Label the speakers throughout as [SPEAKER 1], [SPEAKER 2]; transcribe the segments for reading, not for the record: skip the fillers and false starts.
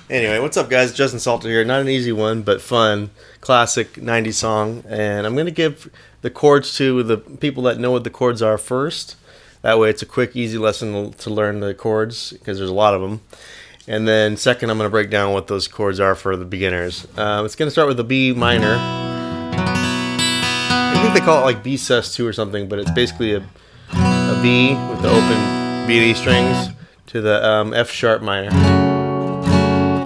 [SPEAKER 1] Anyway, what's up, guys? Justin Salter here. Not an easy one, but fun. Classic 90s song. And I'm going to give the chords to the people that know what the chords are first. That way it's a quick, easy lesson to learn the chords, because there's a lot of them. And then second, I'm going to break down what those chords are for the beginners. It's going to start with a B minor. I think they call it like B sus2 or something, but it's basically a B with the open B and E strings to the F sharp minor.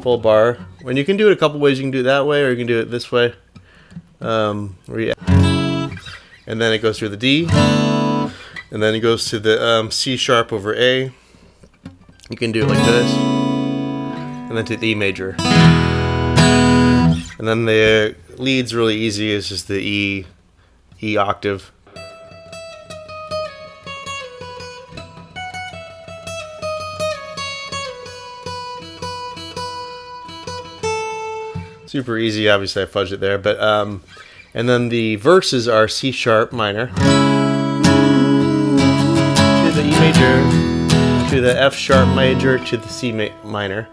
[SPEAKER 1] Full bar. When you can do it a couple ways, you can do it that way, or you can do it this way. And then it goes through the D, and then it goes to the C sharp over A. You can do it like this, and then to the E major. And then the lead's really easy. It's just the E octave. Super easy. Obviously I fudged it there, but and then the verses are C sharp minor to the E major to the F sharp major to the C minor.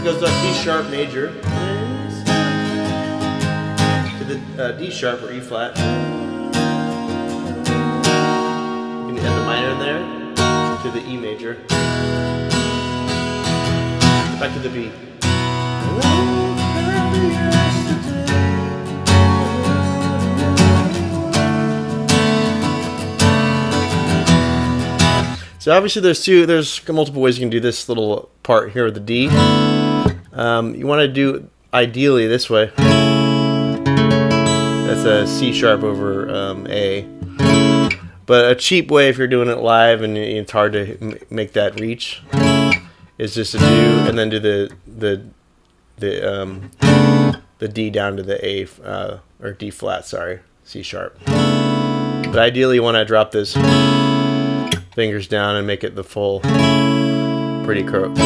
[SPEAKER 1] Goes to C sharp major to the D sharp or E flat. You can add the minor in there to the E major. Back to the B. So obviously there's multiple ways you can do this little part here with the D. You want to do ideally this way. That's a C sharp over A. But a cheap way, if you're doing it live and it's hard to make that reach, is just to do and then do the D down to the A or D flat. Sorry, C sharp. But ideally, you want to drop this fingers down and make it the full pretty chord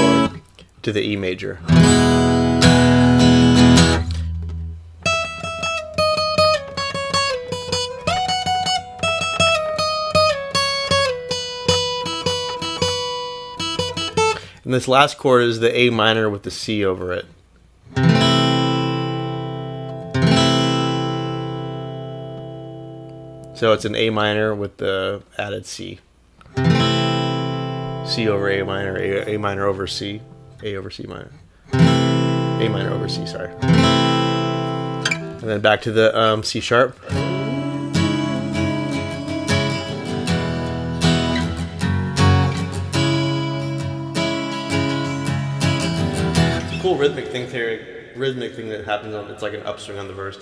[SPEAKER 1] to the E major. And this last chord is the A minor with the C over it. So it's an A minor with the added C. C over A minor, A minor over C, A over C minor, A minor over C, sorry. And then back to the C sharp. It's a cool rhythmic thing that happens on, it's like an upswing on the verse.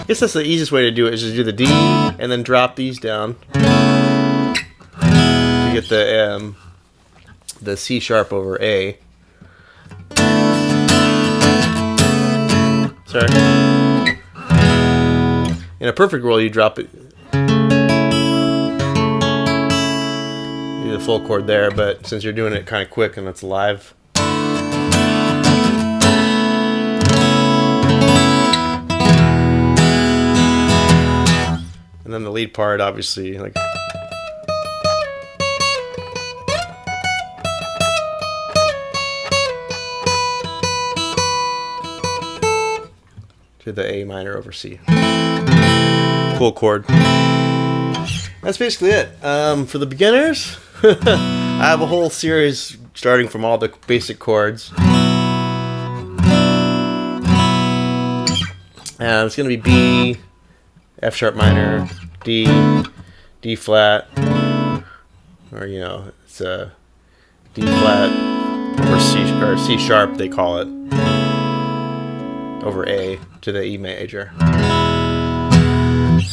[SPEAKER 1] I guess that's the easiest way to do it, is just do the D and then drop these down to get the C sharp over A. Sorry. In a perfect world, you drop it, do the full chord there, but since you're doing it kind of quick and it's live, and then the lead part, obviously, like to the A minor over C. Cool chord. That's basically it. For the beginners, I have a whole series starting from all the basic chords. And it's going to be B, F sharp minor, D, D flat, or it's a D flat or C sharp they call it, over A to the E major.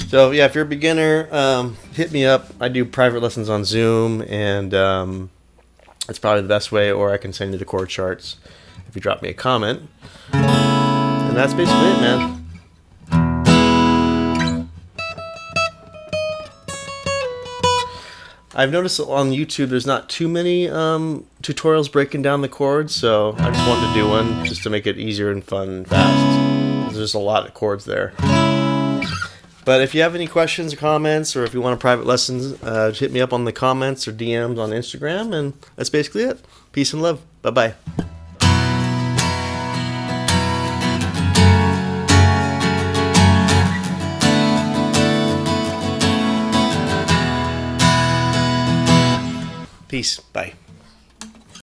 [SPEAKER 1] So yeah, if you're a beginner, hit me up. I do private lessons on Zoom, and it's probably the best way, or I can send you the chord charts if you drop me a comment. And that's basically it, man. I've noticed on YouTube there's not too many tutorials breaking down the chords, so I just wanted to do one just to make it easier and fun and fast. There's just a lot of chords there. But if you have any questions or comments, or if you want a private lessons, just hit me up on the comments or DMs on Instagram, and that's basically it. Peace and love. Bye-bye. Peace. Bye.